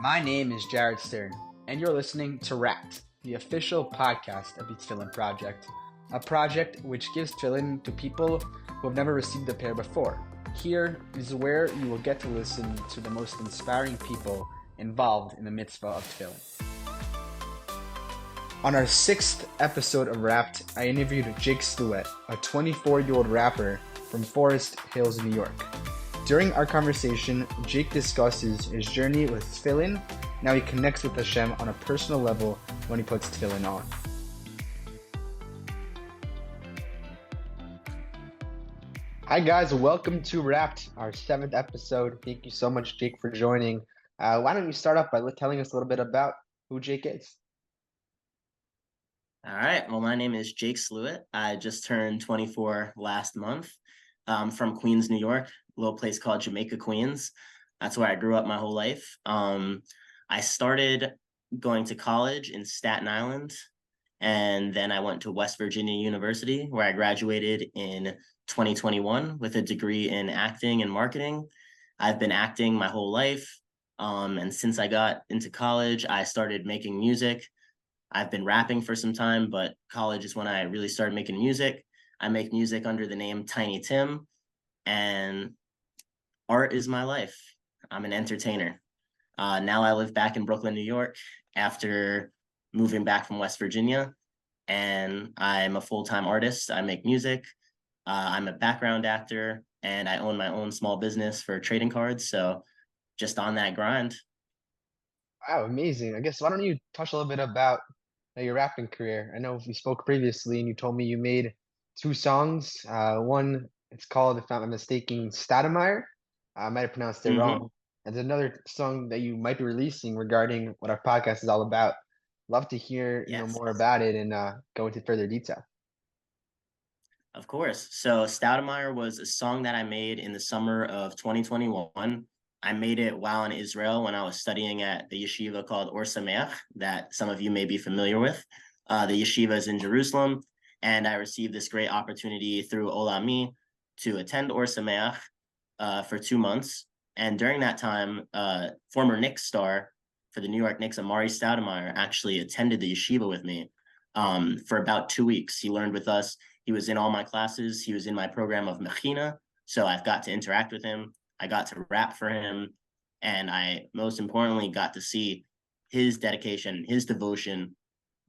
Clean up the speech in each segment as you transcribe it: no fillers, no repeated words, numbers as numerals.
My name is Jared Stern, and you're listening to Wrapped, the official podcast of the Tefillin Project, a project which gives tefillin to people who have never received a pair before. Here is where you will get to listen to the most inspiring people involved in the mitzvah of tefillin. On our 6th episode of Wrapped, I interviewed Jake Slewett, a 24-year-old rapper from Forest Hills, New York. During our conversation, Jake discusses his journey with tefillin and how he connects with Hashem on a personal level when he puts tefillin on. Hi guys, welcome to Wrapped, our 7th episode. Thank you so much, Jake, for joining. Why don't you start off by telling us a little bit about who Jake is? All right. Well, my name is Jake Slewett. I just turned 24 last month. I'm from Queens, New York, a little place called Jamaica, Queens. That's where I grew up my whole life. I started going to college in Staten Island, and then I went to West Virginia University, where I graduated in 2021 with a degree in acting and marketing. I've been acting my whole life. And since I got into college, I started making music. I've been rapping for some time, but college is when I really started making music. I make music under the name Tiny Timb, and art is my life. I'm an entertainer. Now I live back in Brooklyn, New York, after moving back from West Virginia, and I'm a full-time artist. I make music. I'm a background actor, and I own my own small business for trading cards. So just on that grind. Wow, amazing. I guess why don't you touch a little bit about your rapping career? I know we spoke previously and you told me you made 2 songs. One, it's called, if I'm not mistaken, Stoudemire. I might have pronounced it wrong. And there's another song that you might be releasing regarding what our podcast is all about. Love to hear Yes. more about it and go into further detail. Of course. So Stoudemire was a song that I made in the summer of 2021. I made it while in Israel when I was studying at the yeshiva called Ohr Somayach, that some of you may be familiar with. The yeshiva is in Jerusalem, and I received this great opportunity through Olami to attend Ohr Somayach for 2 months. And during that time, former Knicks star for the New York Knicks, Amar'e Stoudemire, actually attended the yeshiva with me for about 2 weeks. He learned with us. He was in all my classes. He was in my program of Mechina, so I've got to interact with him. I got to rap for him, and I most importantly got to see his dedication, his devotion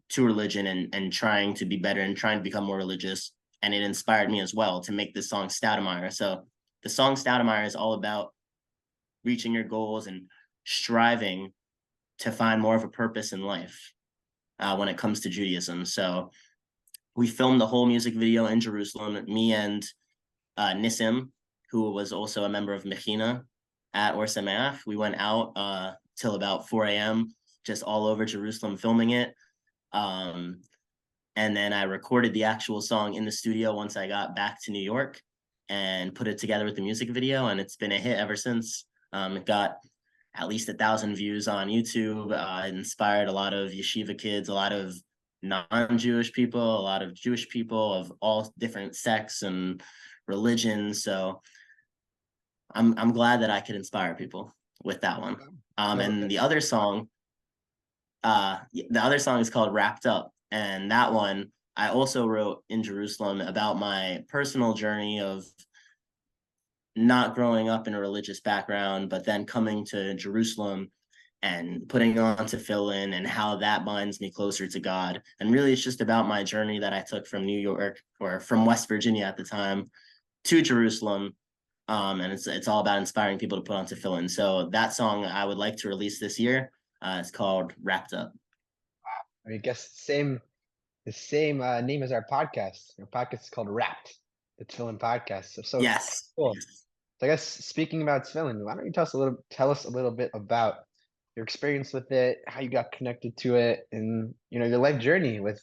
to religion and trying to be better and trying to become more religious. And it inspired me as well to make this song Stoudemire. So the song Stoudemire is all about reaching your goals and striving to find more of a purpose in life when it comes to Judaism. So we filmed the whole music video in Jerusalem, me and Nissim, who was also a member of Mechina at Ohr Somayach. We went out till about 4 a.m., just all over Jerusalem filming it. And then I recorded the actual song in the studio once I got back to New York and put it together with the music video, and it's been a hit ever since. It got at least 1,000 views on YouTube. It inspired a lot of yeshiva kids, a lot of non-Jewish people, a lot of Jewish people of all different sects and religions. So I'm glad that I could inspire people with that one. And the other song is called Wrapped Up. And that one I also wrote in Jerusalem about my personal journey of not growing up in a religious background, but then coming to Jerusalem and putting on tefillin and how that binds me closer to God. And really, it's just about my journey that I took from New York, or from West Virginia at the time, to Jerusalem. And it's all about inspiring people to put on tefillin. So that song I would like to release this year. It's called Wrapped Up. I guess the same name as our podcast. Our podcast is called Wrapped, the Tefillin Podcast. So Yes. cool. So I guess speaking about tefillin, why don't you tell us a little bit about your experience with it, how you got connected to it, and your life journey with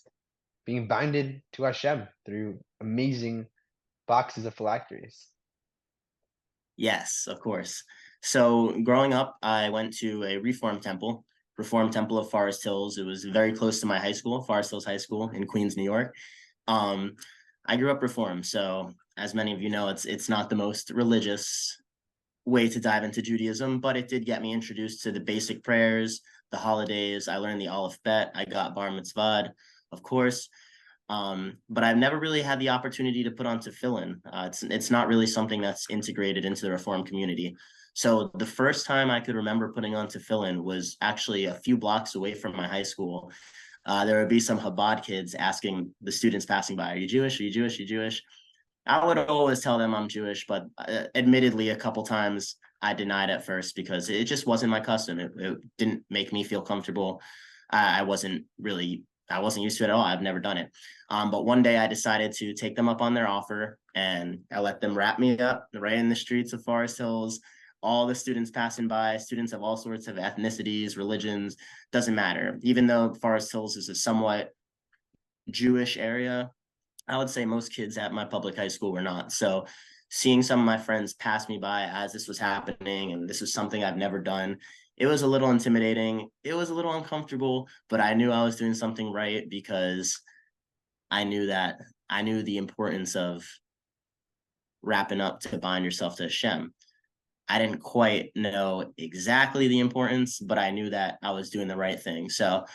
being binded to Hashem through amazing boxes of phylacteries. Yes, of course. So growing up, I went to a Reform Temple of Forest Hills. It was very close to my high school, Forest Hills High School in Queens, New York. I grew up Reform, so as many of you know, it's not the most religious way to dive into Judaism, but it did get me introduced to the basic prayers, the holidays. I learned the Aleph Bet. I got Bar Mitzvah, of course. But I've never really had the opportunity to put on tefillin. It's not really something that's integrated into the Reform community. So the first time I could remember putting on tefillin was actually a few blocks away from my high school. There would be some Chabad kids asking the students passing by, "Are you Jewish? Are you Jewish? Are you Jewish?" I would always tell them I'm Jewish, but admittedly, a couple times I denied at first because it just wasn't my custom. It didn't make me feel comfortable. I wasn't used to it at all. I've never done it. But one day I decided to take them up on their offer, and I let them wrap me up right in the streets of Forest Hills. All the students passing by, students of all sorts of ethnicities, religions, doesn't matter. Even though Forest Hills is a somewhat Jewish area, I would say most kids at my public high school were not. So seeing some of my friends pass me by as this was happening, and this was something I've never done, it was a little intimidating. It was a little uncomfortable, but I knew I was doing something right because I knew the importance of wrapping up to bind yourself to Hashem. I didn't quite know exactly the importance, but I knew that I was doing the right thing. So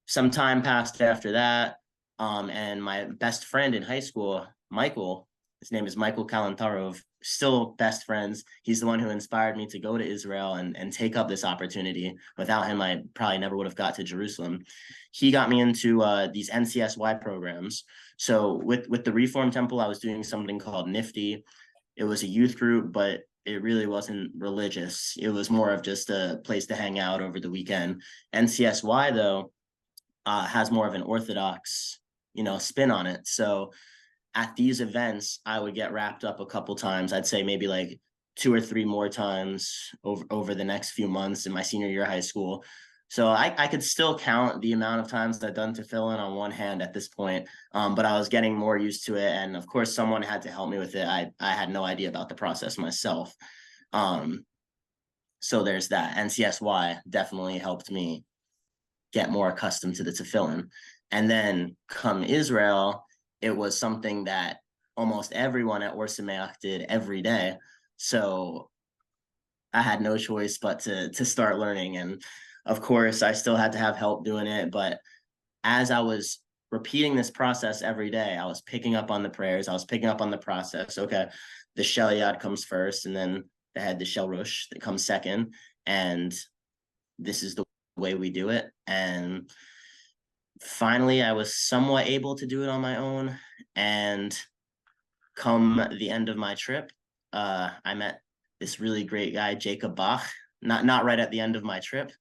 some time passed after that. And my best friend in high school, Michael, his name is Michael Kalantarov, still best friends. He's the one who inspired me to go to Israel and take up this opportunity. Without him, I probably never would have got to Jerusalem. He got me into these NCSY programs. So with the Reform Temple, I was doing something called Nifty. It was a youth group, but it really wasn't religious. It was more of just a place to hang out over the weekend. NCSY, though, has more of an Orthodox, spin on it. So at these events, I would get wrapped up a couple times. I'd say maybe like 2 or 3 more times over the next few months in my senior year of high school. So I could still count the amount of times I've done tefillin on one hand at this point, but I was getting more used to it. And of course, someone had to help me with it. I had no idea about the process myself. So there's that. NCSY definitely helped me get more accustomed to the tefillin. And then come Israel, it was something that almost everyone at Ohr Somayach did every day. So I had no choice but to start learning. And of course, I still had to have help doing it. But as I was repeating this process every day, I was picking up on the prayers. I was picking up on the process. Okay, the Shel Yad comes first, and then the Shel Rosh that comes second. And this is the way we do it. And finally, I was somewhat able to do it on my own. And come the end of my trip, I met this really great guy, Jacob Bach. Not right at the end of my trip,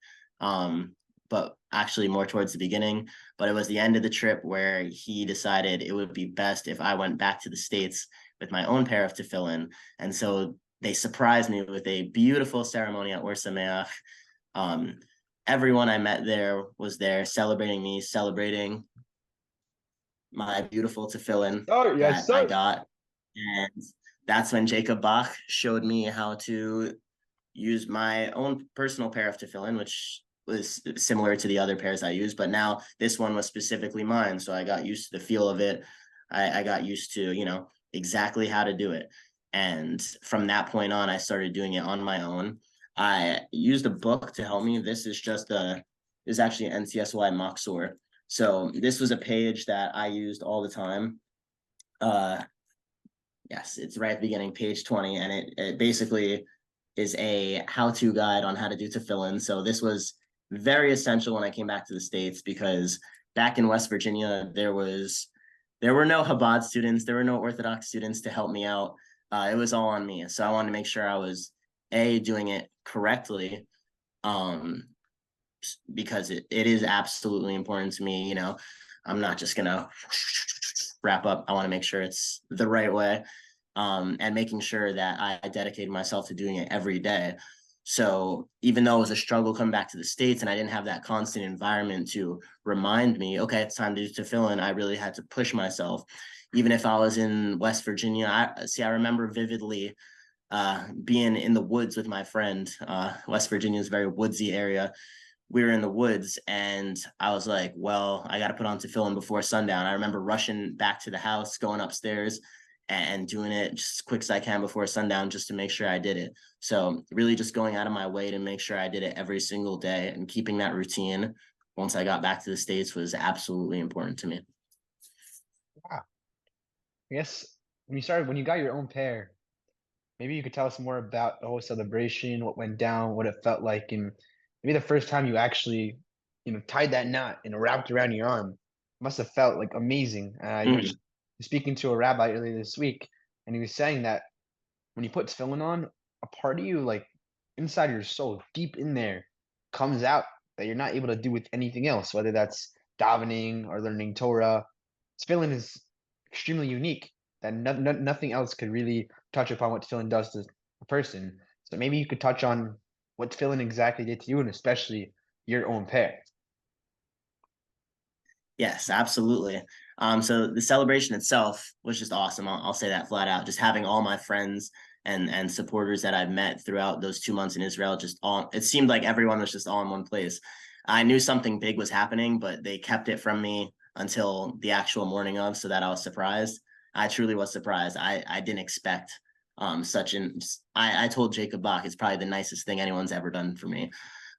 but actually more towards the beginning. But it was the end of the trip where he decided it would be best if I went back to the States with my own pair of tefillin. And so they surprised me with a beautiful ceremony at Ohr Somayach. Everyone I met there was there celebrating me, celebrating my beautiful tefillin Oh, yes, that I sir. got. And that's when Jacob Bach showed me how to use my own personal pair of tefillin, which was similar to the other pairs I used, but now this one was specifically mine. So I got used to the feel of it. I got used to, exactly how to do it. And from that point on, I started doing it on my own. I used a book to help me. This is actually an NCSY Moxor. So this was a page that I used all the time. Yes, it's right at the beginning, page 20, and it basically is a how-to guide on how to do tefillin. So this was very essential when I came back to the States because back in West Virginia, there were no Chabad students, there were no Orthodox students to help me out. It was all on me. So I wanted to make sure I was doing it correctly, because it is absolutely important to me. I'm not just gonna wrap up. I want to make sure it's the right way, and making sure that I dedicated myself to doing it every day. So even though it was a struggle coming back to the States and I didn't have that constant environment to remind me, okay, it's time to do tefillin, I really had to push myself. Even if I was in West Virginia, I remember vividly being in the woods with my friend. West Virginia is a very woodsy area. We were in the woods and I was like, well, I got to put on tefillin before sundown. I remember rushing back to the house, going upstairs and doing it just as quick as I can before sundown just to make sure I did it. So really just going out of my way to make sure I did it every single day, and keeping that routine once I got back to the States was absolutely important to me. Wow. I guess when you got your own pair, maybe you could tell us more about the whole celebration, what went down, what it felt like, and maybe the first time you actually, tied that knot and wrapped around your arm. Must have felt like amazing. Mhm. Speaking to a rabbi earlier this week, and he was saying that when you put tefillin on, a part of you, like inside your soul, deep in there, comes out that you're not able to do with anything else, whether that's davening or learning Torah. Tefillin is extremely unique that nothing else could really touch upon what tefillin does to a person. So maybe you could touch on what tefillin exactly did to you, and especially your own pair. Yes, absolutely. So the celebration itself was just awesome. I'll say that flat out. Just having all my friends and supporters that I've met throughout those 2 months in Israel, just all, it seemed like everyone was just all in one place. I knew something big was happening, but they kept it from me until the actual morning of, so that I was surprised. I truly was surprised. I didn't expect such an. I told Jacob Bach it's probably the nicest thing anyone's ever done for me.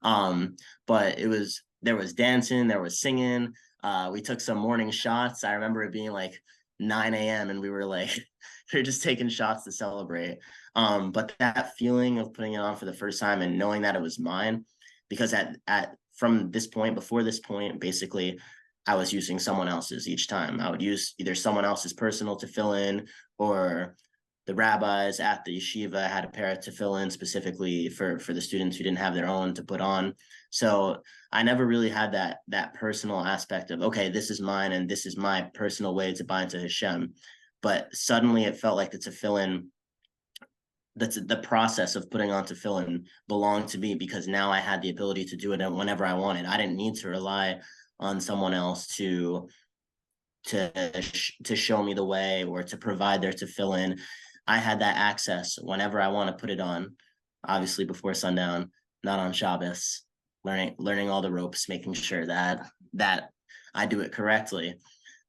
But there was dancing, there was singing. We took some morning shots. I remember it being like 9 a.m. and we were like, we were just taking shots to celebrate. But that feeling of putting it on for the first time and knowing that it was mine, because at from this point, before this point, basically, I was using someone else's each time. I would use either someone else's personal tefillin, or the rabbis at the yeshiva had a pair to fill in specifically for the students who didn't have their own to put on. So I never really had that personal aspect of, okay, this is mine and this is my personal way to bind to Hashem. But suddenly it felt like the tefillin, that's the process of putting on tefillin belonged to me, because now I had the ability to do it whenever I wanted. I didn't need to rely on someone else to show me the way or to provide their tefillin. I had that access whenever I want to put it on, obviously before sundown, not on Shabbos, learning all the ropes, making sure that I do it correctly.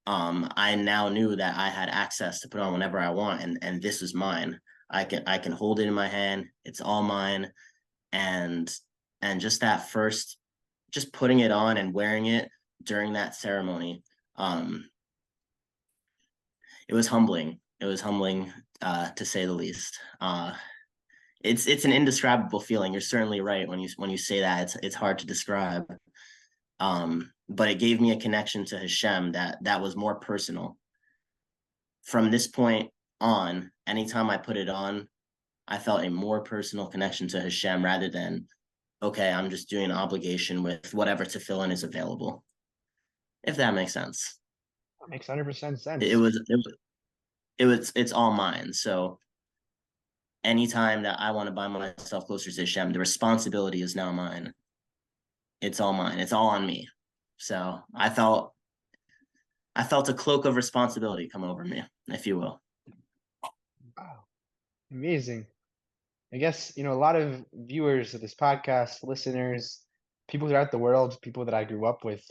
I now knew that I had access to put on whenever I want, and this was mine. I can hold it in my hand. It's all mine. And just that first, just putting it on and wearing it during that ceremony, it was humbling. It was humbling, to say the least. It's an indescribable feeling. You're certainly right when you say that. It's hard to describe. But it gave me a connection to Hashem that was more personal. From this point on, anytime I put it on, I felt a more personal connection to Hashem, rather than, okay, I'm just doing an obligation with whatever tefillin is available. If that makes sense. That makes 100% It sense. was it's all mine. So anytime that I want to bind myself closer to Hashem, the responsibility is now mine. It's all mine. It's all on me. So I felt a cloak of responsibility come over me, if you will. Wow, amazing. I guess, a lot of viewers of this podcast, listeners, people throughout the world, people that I grew up with,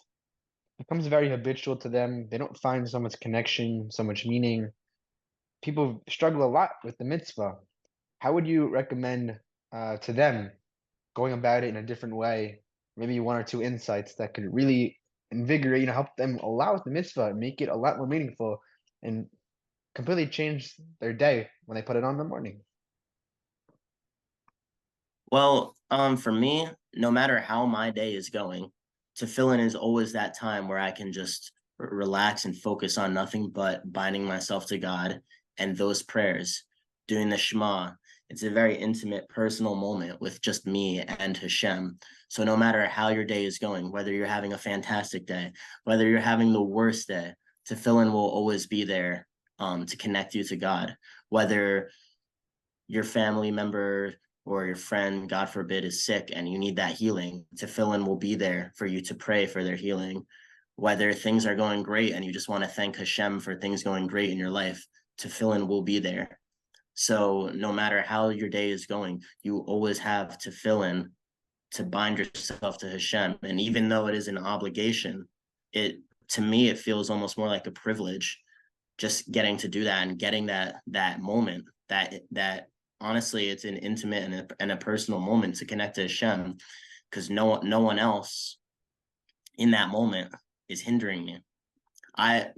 becomes very habitual to them. They don't find so much connection, so much meaning. People struggle a lot with the mitzvah. How would you recommend to them going about it in a different way? Maybe one or two insights that could really invigorate, help them allow the mitzvah, make it a lot more meaningful, and completely change their day when they put it on in the morning. Well, for me, no matter how my day is going, tefillin is always that time where I can just relax and focus on nothing but binding myself to God and those prayers, doing the Shema. It's a very intimate, personal moment with just me and Hashem. So no matter how your day is going, whether you're having a fantastic day, whether you're having the worst day, tefillin will always be there, to connect you to God. Whether your family member or your friend, God forbid, is sick and you need that healing, tefillin will be there for you to pray for their healing. Whether things are going great and you just want to thank Hashem for things going great in your life, tefillin will be there. So no matter how your day is going, you always have tefillin to bind yourself to Hashem. And even though it is an obligation, it to me it feels almost more like a privilege, just getting to do that and getting that moment that honestly, it's an intimate and a personal moment to connect to Hashem, because no one else in that moment is hindering me.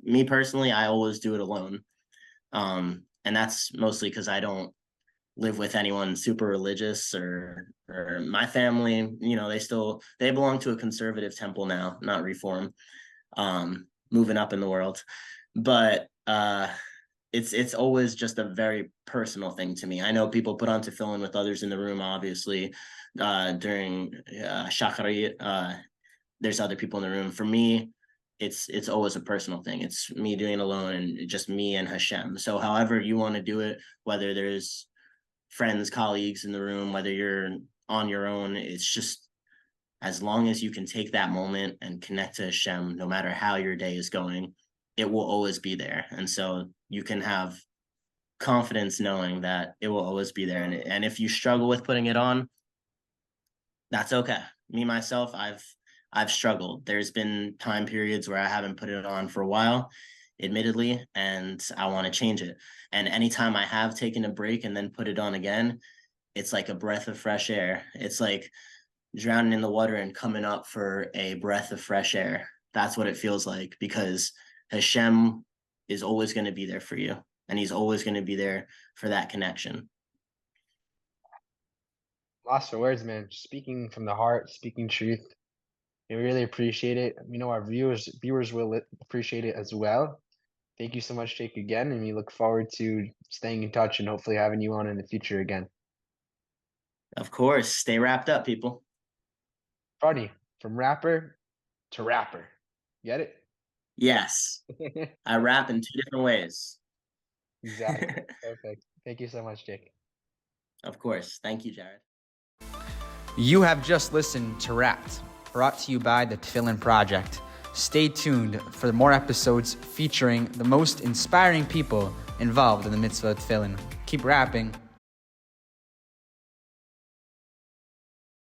Me personally, I always do it alone. And that's mostly because I don't live with anyone super religious, or my family, they belong to a conservative temple now, not Reform, moving up in the world. But it's always just a very personal thing to me. I know people put on tefillin with others in the room, obviously, during shacharit. There's other people in the room. For me, it's always a personal thing. It's me doing it alone, and just me and Hashem. So however you want to do it, whether there's friends, colleagues in the room, whether you're on your own, it's just, as long as you can take that moment and connect to Hashem, no matter how your day is going, it will always be there. And so you can have confidence knowing that it will always be there. And if you struggle with putting it on, that's okay. Me, myself, I've struggled. There's been time periods where I haven't put it on for a while, admittedly, and I want to change it. And anytime I have taken a break and then put it on again, it's like a breath of fresh air. It's like drowning in the water and coming up for a breath of fresh air. That's what it feels like, because Hashem is always going to be there for you, and he's always going to be there for that connection. Lost for words, man. Speaking from the heart, speaking truth. We really appreciate it. Our viewers will appreciate it as well. Thank you so much, Jake, again, and we look forward to staying in touch and hopefully having you on in the future again. Of course. Stay wrapped up, people. Funny, from rapper to rapper. Get it? Yes. I rap in 2 different ways. Exactly. Perfect. Thank you so much, Jake. Of course. Thank you, Jared. You have just listened to Wrapped, brought to you by the Tefillin Project. Stay tuned for more episodes featuring the most inspiring people involved in the mitzvah of tefillin. Keep rapping.